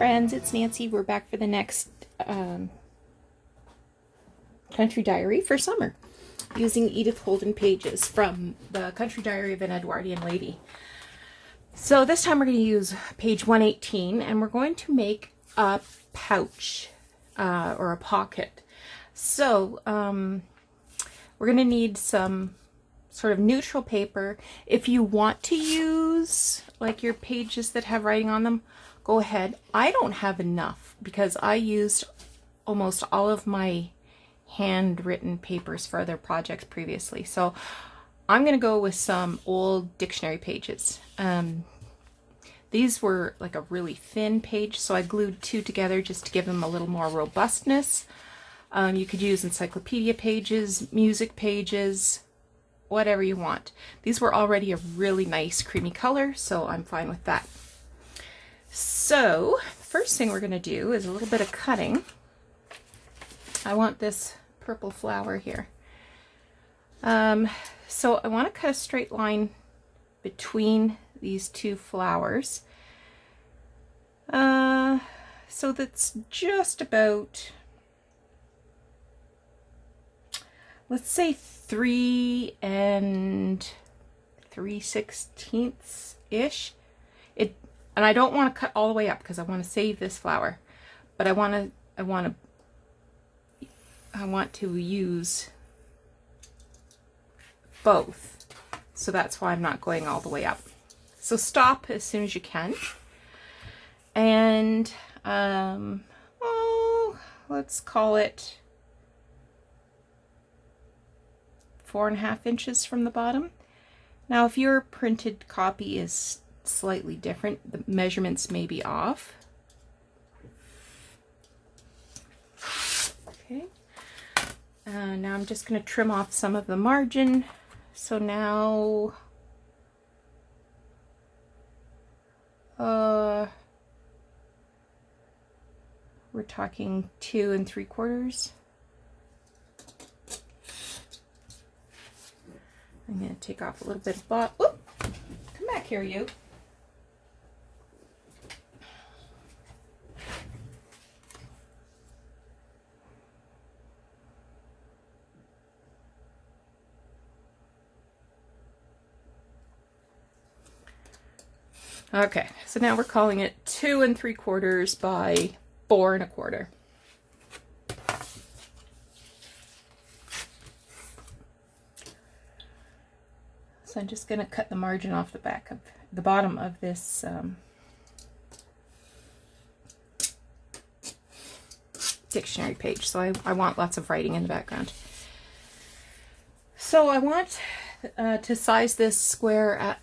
friends, it's Nancy. We're back for the next Country Diary for summer, using Edith Holden pages from the Country Diary of an Edwardian Lady. So this time we're going to use page 118, and we're going to make a pouch or a pocket. So we're going to need some sort of neutral paper. If you want to use like your pages that have writing on them, go ahead. I don't have enough because I used almost all of my handwritten papers for other projects previously. So I'm going to go with some old dictionary pages. These were like a really thin page, so I glued two together just to give them a little more robustness. You could use encyclopedia pages, music pages, whatever you want. These were already a really nice creamy color, so I'm fine with that. So the first thing we're going to do is a little bit of cutting. I want this purple flower here. So I want to cut a straight line between these two flowers. So that's just about, let's say 3 3/16 ish. And I don't want to cut all the way up because I want to save this flower, but I want to use both. So that's why I'm not going all the way up. So stop as soon as you can. And let's call it 4.5 inches from the bottom. Now, if your printed copy is slightly different, the measurements may be off. Okay. Now I'm just going to trim off some of the margin. So now we're talking 2 3/4. I'm going to take off a little bit of Oop! Come back here, you. Okay, so now we're calling it 2 3/4 by 4 1/4. So I'm just going to cut the margin off the back of the bottom of this dictionary page. So I want lots of writing in the background. So I want to size this square at,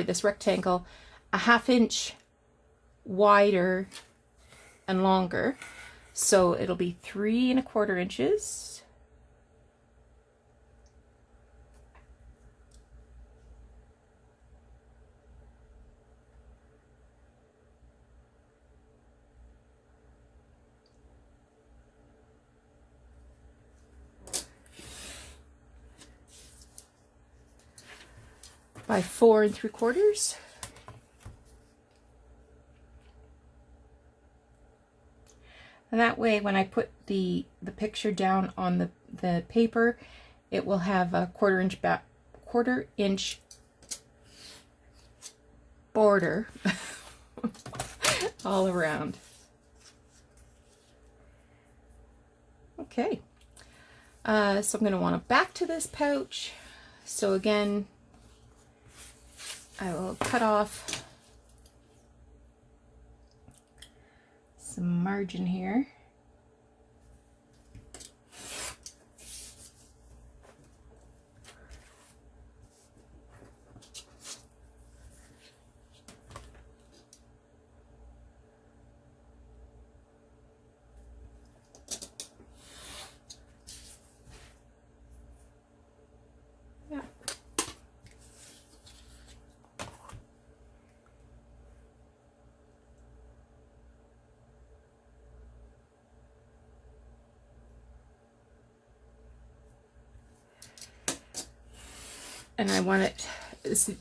this rectangle 1/2 inch wider and longer. So it'll be 3 1/4 inches. By 4 3/4. And that way, when I put the picture down on the paper, it will have a 1/4 inch border all around. Okay. So I'm going to want to back to this pouch. So again, I will cut off some margin here. And I want it,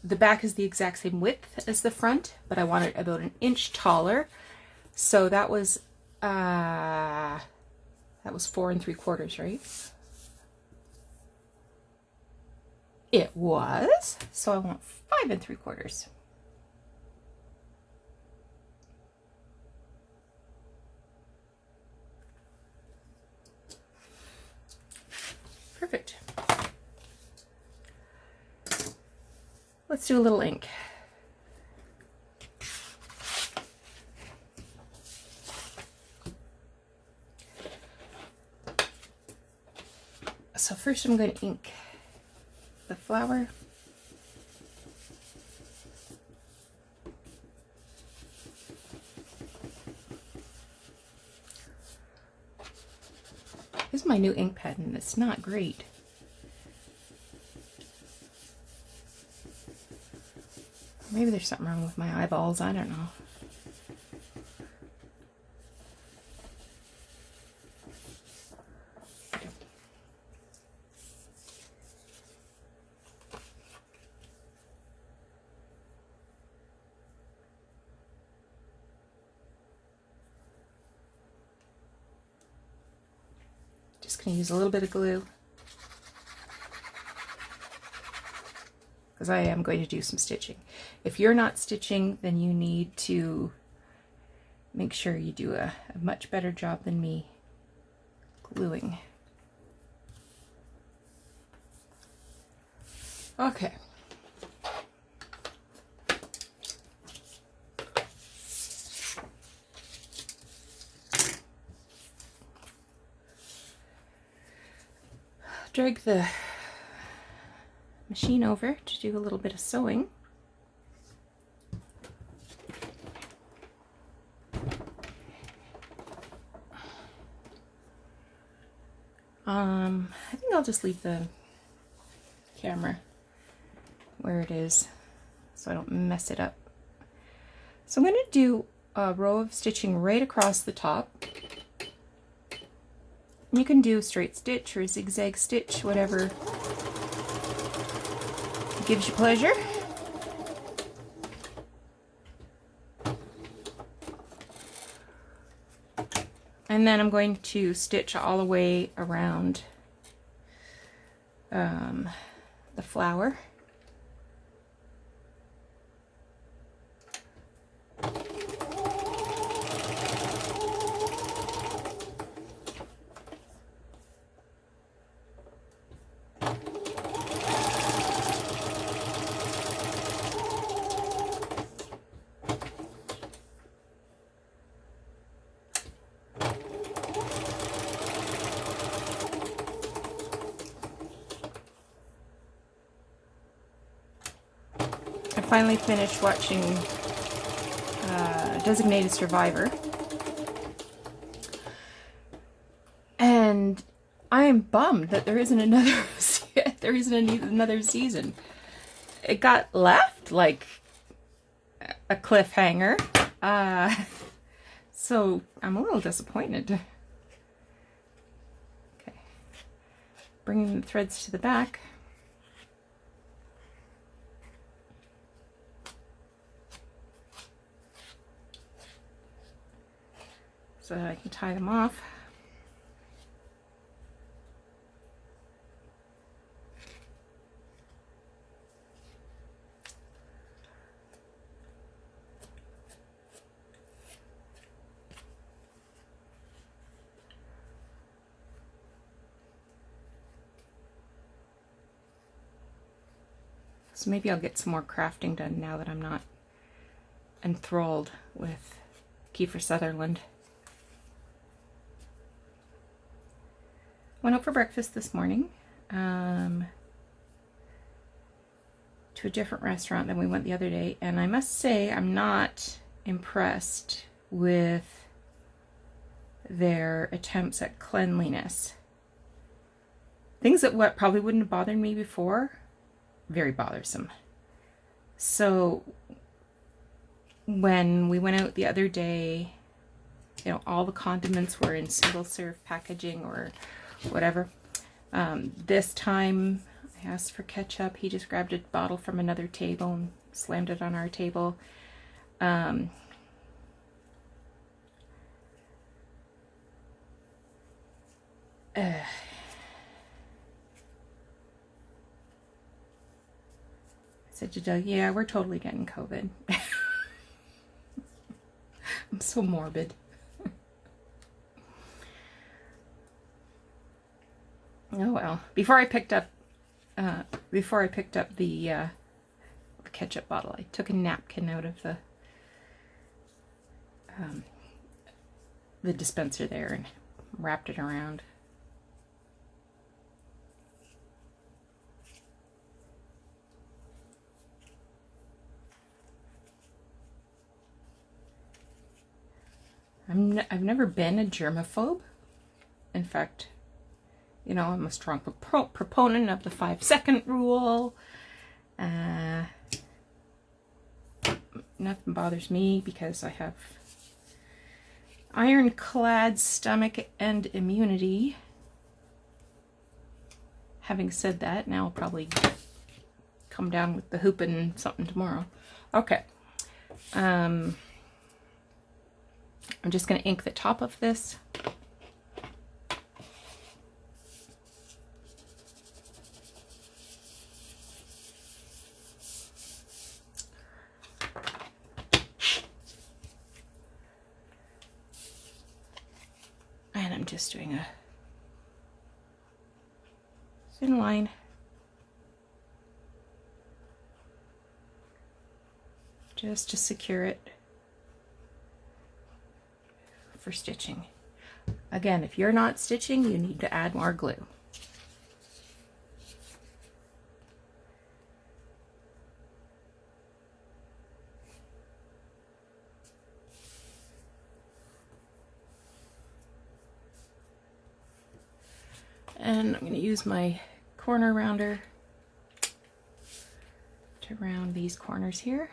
the back is the exact same width as the front, but I want it about 1 inch taller So that was 4 3/4, right? It was. So I want 5 3/4. Perfect. Let's do a little ink. So first I'm going to ink the flower. This is my new ink pen and it's not great. Maybe there's something wrong with my eyeballs, I don't know. Just going to use a little bit of glue because I am going to do some stitching. If you're not stitching, then you need to make sure you do a much better job than me gluing. Okay. Drag the machine over to do a little bit of sewing. I think I'll just leave the camera where it is so I don't mess it up. So I'm going to do a row of stitching right across the top. You can do straight stitch or zigzag stitch, whatever gives you pleasure. And then I'm going to stitch all the way around the flower. I finally finished watching Designated Survivor, and I am bummed that there isn't another another season. It got left like a cliffhanger, so I'm a little disappointed. Okay, bringing the threads to the back. So that I can tie them off. So maybe I'll get some more crafting done now that I'm not enthralled with Kiefer Sutherland. Went out for breakfast this morning to a different restaurant than we went the other day, and I must say I'm not impressed with their attempts at cleanliness. Things that probably wouldn't have bothered me before, very bothersome. So when we went out the other day, you know, all the condiments were in single serve packaging or whatever. This time I asked for ketchup. He just grabbed a bottle from another table and slammed it on our table. I said to Doug, yeah, we're totally getting COVID. I'm so morbid. Oh well. Before I picked up the ketchup bottle, I took a napkin out of the dispenser there and wrapped it around. I've never been a germaphobe. In fact, you know, I'm a strong proponent of the 5-second rule. Nothing bothers me because I have ironclad stomach and immunity. Having said that, now I'll probably come down with the whooping something tomorrow. Okay. I'm just going to ink the top of this. And I'm just doing a thin line. Just to secure it for stitching. Again, if you're not stitching, you need to add more glue. And I'm going to use my corner rounder to round these corners here.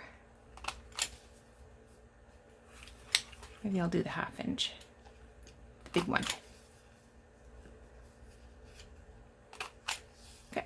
Maybe I'll do the 1/2 inch, the big one. Okay.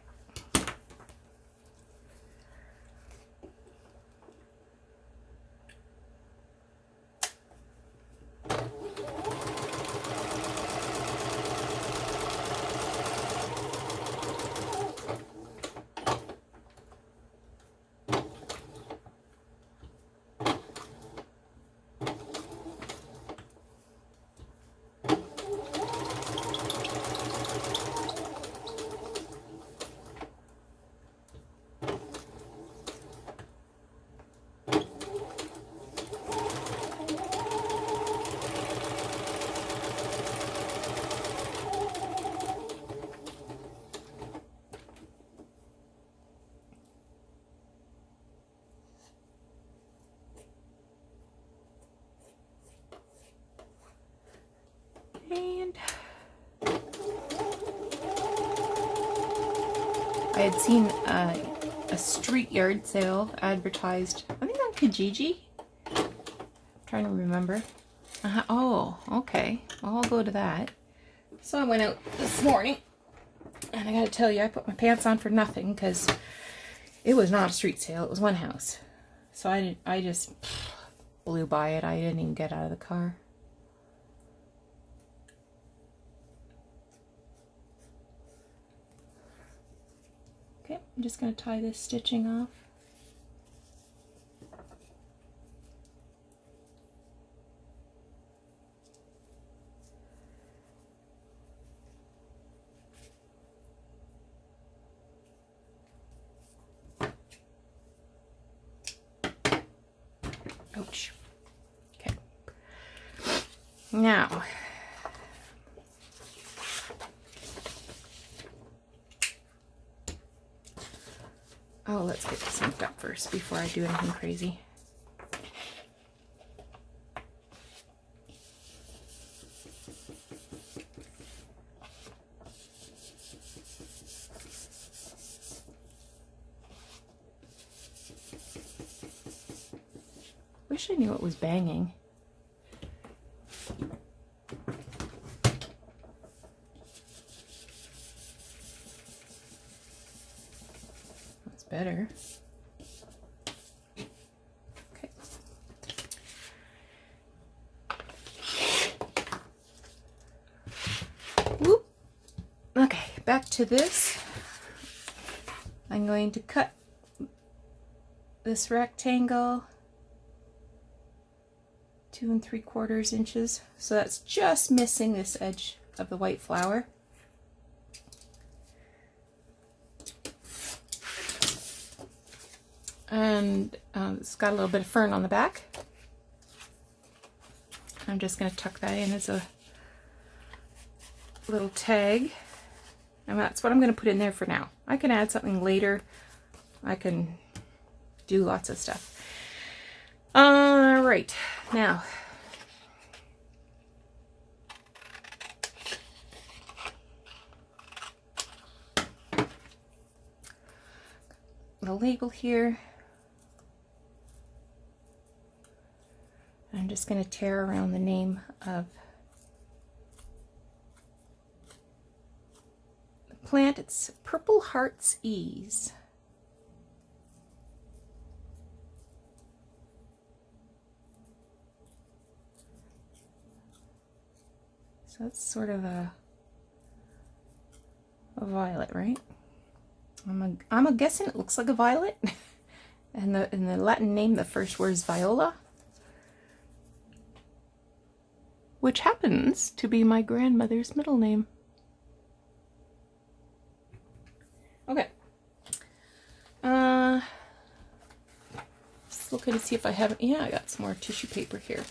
And I had seen a street yard sale advertised, I think on Kijiji. I'm trying to remember. Oh, okay. Well, I'll go to that. So I went out this morning, and I gotta tell you, I put my pants on for nothing because it was not a street sale. It was one house. So I just blew by it. I didn't even get out of the car. Okay, I'm just going to tie this stitching off. Ouch. Okay. Now, oh, let's get this inked up first before I do anything crazy. Wish I knew what was banging. That's better. Okay. Whoop. back to this. I'm going to cut this rectangle 2 3/4 inches. So that's just missing this edge of the white flower. And it's got a little bit of fern on the back. I'm just going to tuck that in as a little tag. And that's what I'm going to put in there for now. I can add something later. I can do lots of stuff. All right, now the label here. I'm just going to tear around the name of the plant. It's Purple Heart's Ease. So it's sort of a violet, right? I'm guessing it looks like a violet. And in the Latin name, the first word is viola, which happens to be my grandmother's middle name. Okay. Just looking to see if I have, yeah, I got some more tissue paper here.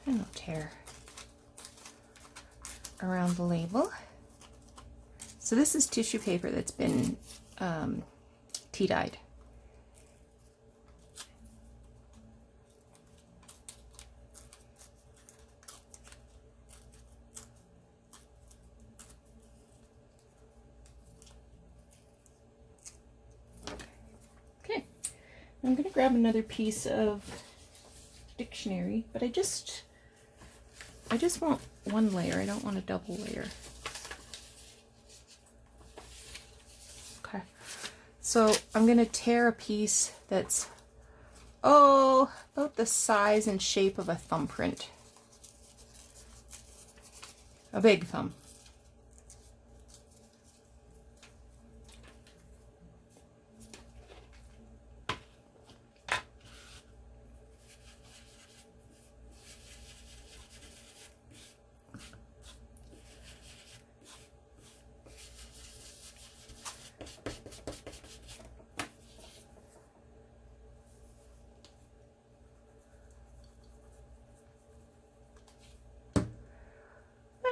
And I'll tear around the label. So this is tissue paper that's been tea dyed. Okay, I'm going to grab another piece of dictionary, but I just want one layer. I don't want a double layer. Okay, so I'm going to tear a piece that's, about the size and shape of a thumbprint. A big thumb.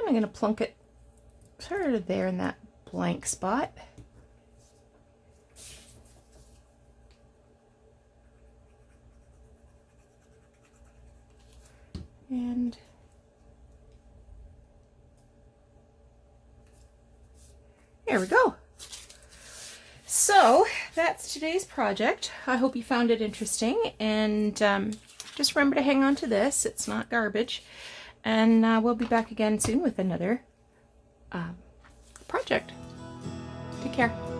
I'm going to plunk it sort of there in that blank spot. And there we go. So that's today's project. I hope you found it interesting, and just remember to hang on to this. It's not garbage. And we'll be back again soon with another project. Take care.